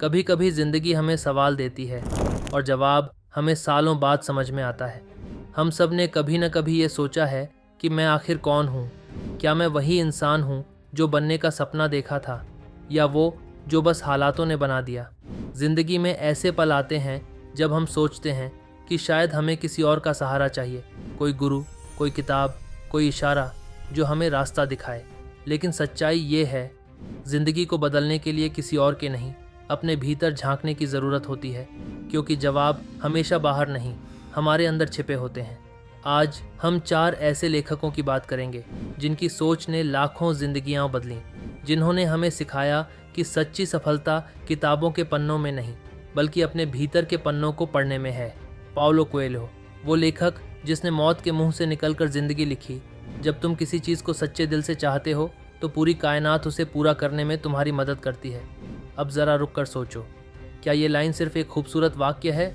कभी कभी ज़िंदगी हमें सवाल देती है और जवाब हमें सालों बाद समझ में आता है। हम सब ने कभी न कभी ये सोचा है कि मैं आखिर कौन हूँ। क्या मैं वही इंसान हूँ जो बनने का सपना देखा था, या वो जो बस हालातों ने बना दिया। ज़िंदगी में ऐसे पल आते हैं जब हम सोचते हैं कि शायद हमें किसी और का सहारा चाहिए, कोई गुरु, कोई किताब, कोई इशारा जो हमें रास्ता दिखाए। लेकिन सच्चाई ये है, ज़िंदगी को बदलने के लिए किसी और के नहीं, अपने भीतर झांकने की ज़रूरत होती है, क्योंकि जवाब हमेशा बाहर नहीं, हमारे अंदर छिपे होते हैं। आज हम 4 ऐसे लेखकों की बात करेंगे जिनकी सोच ने लाखों जिंदगियां बदलीं, जिन्होंने हमें सिखाया कि सच्ची सफलता किताबों के पन्नों में नहीं बल्कि अपने भीतर के पन्नों को पढ़ने में है। पाउलो कोएल्हो, वो लेखक जिसने मौत के मुंह से निकलकर जिंदगी लिखी। जब तुम किसी चीज़ को सच्चे दिल से चाहते हो तो पूरी कायनात उसे पूरा करने में तुम्हारी मदद करती है। अब ज़रा रुक कर सोचो, क्या ये लाइन सिर्फ एक खूबसूरत वाक्य है?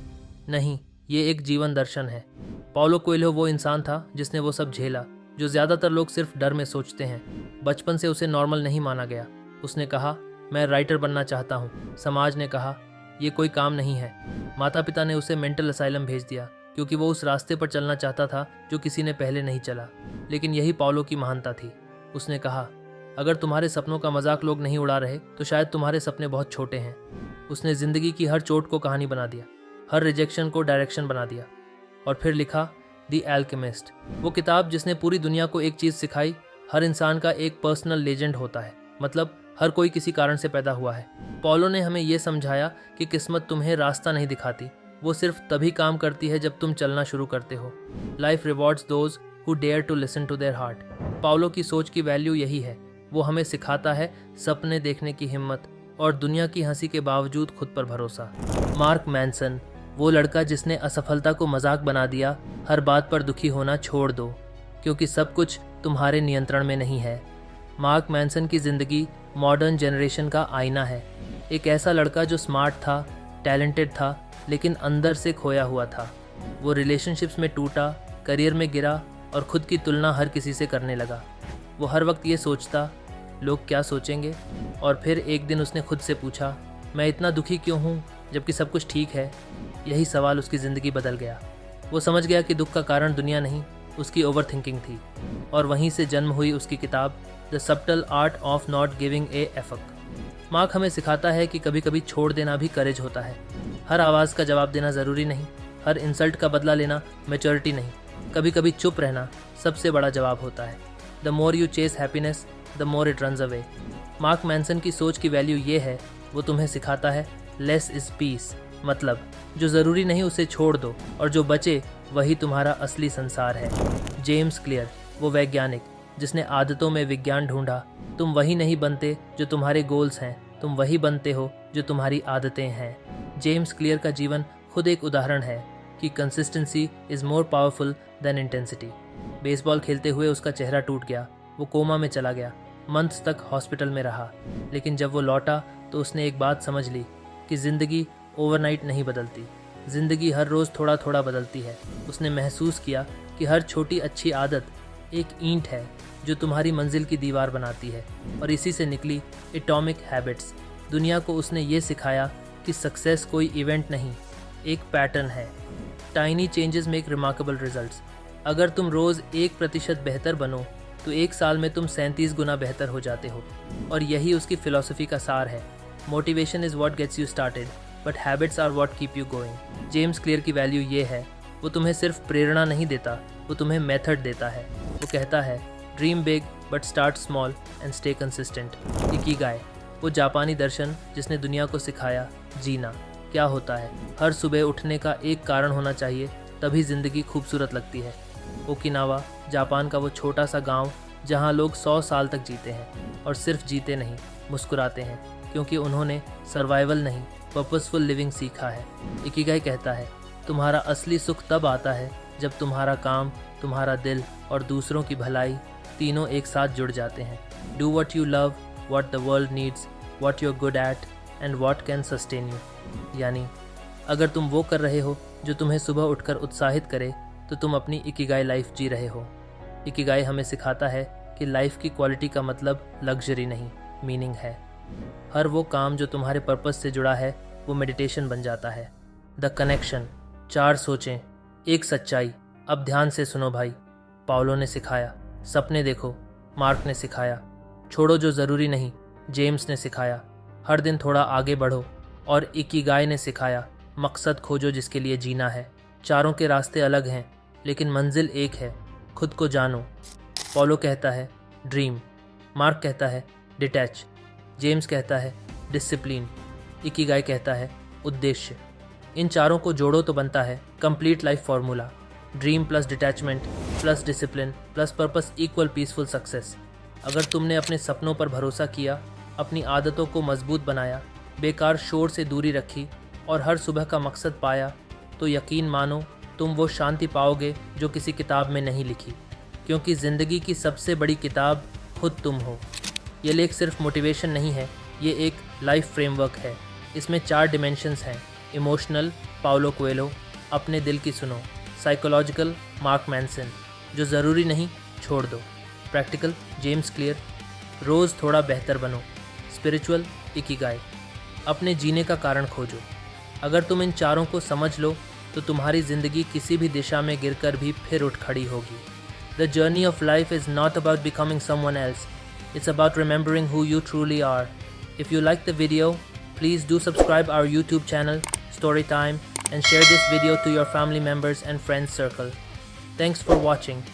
नहीं, ये एक जीवन दर्शन है। पाउलो कोएल्हो वो इंसान था जिसने वो सब झेला जो ज़्यादातर लोग सिर्फ डर में सोचते हैं। बचपन से उसे नॉर्मल नहीं माना गया। उसने कहा, मैं राइटर बनना चाहता हूँ। समाज ने कहा, ये कोई काम नहीं है। माता पिता ने उसे मेंटल असाइलम भेज दिया क्योंकि वो उस रास्ते पर चलना चाहता था जो किसी ने पहले नहीं चला। लेकिन यही पाउलो की महानता थी। उसने कहा, अगर तुम्हारे सपनों का मजाक लोग नहीं उड़ा रहे तो शायद तुम्हारे सपने बहुत छोटे हैं। उसने ज़िंदगी की हर चोट को कहानी बना दिया, हर रिजेक्शन को डायरेक्शन बना दिया। और फिर लिखा द एल्केमिस्ट, वो किताब जिसने पूरी दुनिया को एक चीज़ सिखाई, हर इंसान का एक पर्सनल लेजेंड होता है, मतलब हर कोई किसी कारण से पैदा हुआ है। पॉलो ने हमें ये समझाया कि किस्मत तुम्हें रास्ता नहीं दिखाती, वो सिर्फ तभी काम करती है जब तुम चलना शुरू करते हो। Life rewards those who dare to listen to their heart. Paulo की सोच की वैल्यू यही है। वो हमें सिखाता है सपने देखने की हिम्मत और दुनिया की हंसी के बावजूद खुद पर भरोसा। मार्क मैनसन, वो लड़का जिसने असफलता को मजाक बना दिया, हर बात पर दुखी होना छोड़ दो क्योंकि सब कुछ तुम्हारे नियंत्रण में नहीं है। मार्क मैनसन की ज़िंदगी मॉडर्न जनरेशन का आईना है। एक ऐसा लड़का जो स्मार्ट था, टैलेंटेड था, लेकिन अंदर से खोया हुआ था। वो रिलेशनशिप्स में टूटा, करियर में गिरा और खुद की तुलना हर किसी से करने लगा। वो हर वक्त ये सोचता, लोग क्या सोचेंगे। और फिर एक दिन उसने खुद से पूछा, मैं इतना दुखी क्यों हूँ जबकि सब कुछ ठीक है। यही सवाल उसकी ज़िंदगी बदल गया। वो समझ गया कि दुख का कारण दुनिया नहीं, उसकी ओवर थिंकिंग थी। और वहीं से जन्म हुई उसकी किताब the subtle art of not giving a fuck. Mark हमें सिखाता है कि कभी कभी छोड़ देना भी करेज होता है। हर आवाज़ का जवाब देना ज़रूरी नहीं, हर इंसल्ट का बदला लेना मैच्योरिटी नहीं। कभी कभी चुप रहना सबसे बड़ा जवाब होता है। The more you chase happiness the more it runs away. Mark Manson की सोच की वैल्यू ये है, वो तुम्हें सिखाता है लेस इज़ पीस, मतलब जो ज़रूरी नहीं उसे छोड़ दो और जो बचे वही तुम्हारा असली संसार है। जेम्स क्लियर, वो वैज्ञानिक जिसने आदतों में विज्ञान ढूंढा। तुम वही नहीं बनते जो तुम्हारे गोल्स हैं, तुम वही बनते हो जो तुम्हारी आदतें हैं। जेम्स क्लियर का जीवन खुद एक उदाहरण है कि consistency is more powerful than intensity. Baseball खेलते हुए उसका चेहरा टूट गया, वो कोमा में चला गया, मंथ्स तक हॉस्पिटल में रहा। लेकिन जब वो लौटा तो उसने एक बात समझ ली कि ज़िंदगी ओवरनाइट नहीं बदलती, ज़िंदगी हर रोज़ थोड़ा थोड़ा बदलती है। उसने महसूस किया कि हर छोटी अच्छी आदत एक ईंट है जो तुम्हारी मंजिल की दीवार बनाती है, और इसी से निकली एटॉमिक हैबिट्स। दुनिया को उसने ये सिखाया कि सक्सेस कोई इवेंट नहीं, एक पैटर्न है। Tiny changes make remarkable results. अगर तुम रोज़ 1% बेहतर बनो तो एक साल में तुम 37 गुना बेहतर हो जाते हो। और यही उसकी फ़िलॉसफी का सार है। Motivation is what gets you started but habits are what keep you going. James Clear की वैल्यू ये है, वो तुम्हें सिर्फ प्रेरणा नहीं देता, वो तुम्हें मेथड देता है। वो कहता है, dream big but start small and stay consistent. Ikigai, वो जापानी दर्शन जिसने दुनिया को सिखाया जीना क्या होता है। हर सुबह उठने का एक कारण होना चाहिए, तभी ज़िंदगी खूबसूरत लगती है। ओकिनावा, जापान का वो छोटा सा गांव जहां लोग 100 साल तक जीते हैं, और सिर्फ जीते नहीं, मुस्कुराते हैं, क्योंकि उन्होंने सर्वाइवल नहीं पर्पसफुल लिविंग सीखा है। इकिगाई कहता है, तुम्हारा असली सुख तब आता है जब तुम्हारा काम, तुम्हारा दिल और दूसरों की भलाई तीनों एक साथ जुड़ जाते हैं। Do what you love, what the world needs, what you are good at and what can sustain you. यानी अगर तुम वो कर रहे हो जो तुम्हें सुबह उठकर उत्साहित करे तो तुम अपनी इकिगाई लाइफ जी रहे हो। इकिगाई हमें सिखाता है कि लाइफ की क्वालिटी का मतलब लग्जरी नहीं, मीनिंग है। हर वो काम जो तुम्हारे पर्पस से जुड़ा है वो मेडिटेशन बन जाता है। द कनेक्शन, 4 सोचें, एक सच्चाई। अब ध्यान से सुनो भाई। पाउलो ने सिखाया, सपने देखो। मार्क ने सिखाया, छोड़ो जो ज़रूरी नहीं। जेम्स ने सिखाया, हर दिन थोड़ा आगे बढ़ो। और इकिगाई ने सिखाया, मकसद खोजो जिसके लिए जीना है। चारों के रास्ते अलग हैं लेकिन मंजिल एक है, खुद को जानो। पाउलो कहता है ड्रीम, मार्क कहता है डिटैच, जेम्स कहता है डिसिप्लिन, इकिगाई कहता है उद्देश्य। इन चारों को जोड़ो तो बनता है complete life formula. Dream plus detachment plus discipline plus purpose equal peaceful success. अगर तुमने अपने सपनों पर भरोसा किया, अपनी आदतों को मजबूत बनाया, बेकार शोर से दूरी रखी और हर सुबह का मकसद पाया, तो यकीन मानो तुम वो शांति पाओगे जो किसी किताब में नहीं लिखी। क्योंकि ज़िंदगी की सबसे बड़ी किताब खुद तुम हो। ये लेख सिर्फ मोटिवेशन नहीं है, ये एक लाइफ फ्रेमवर्क है। इसमें 4 डिमेंशंस हैं। इमोशनल, पाउलो कोएल्हो, अपने दिल की सुनो। साइकोलॉजिकल, मार्क मैनसन, जो ज़रूरी नहीं छोड़ दो। प्रैक्टिकल, जेम्स क्लियर, रोज़ थोड़ा बेहतर बनो। स्पिरिचुअल, इकिगाई, अपने जीने का कारण खोजो। अगर तुम इन चारों को समझ लो तो तुम्हारी ज़िंदगी किसी भी दिशा में गिरकर भी फिर उठ खड़ी होगी। The journey of life is not about becoming someone else, it's about remembering who you truly are. If you like the video, please do subscribe our YouTube channel, Storytime, and share this video to your family members and friends circle. Thanks for watching.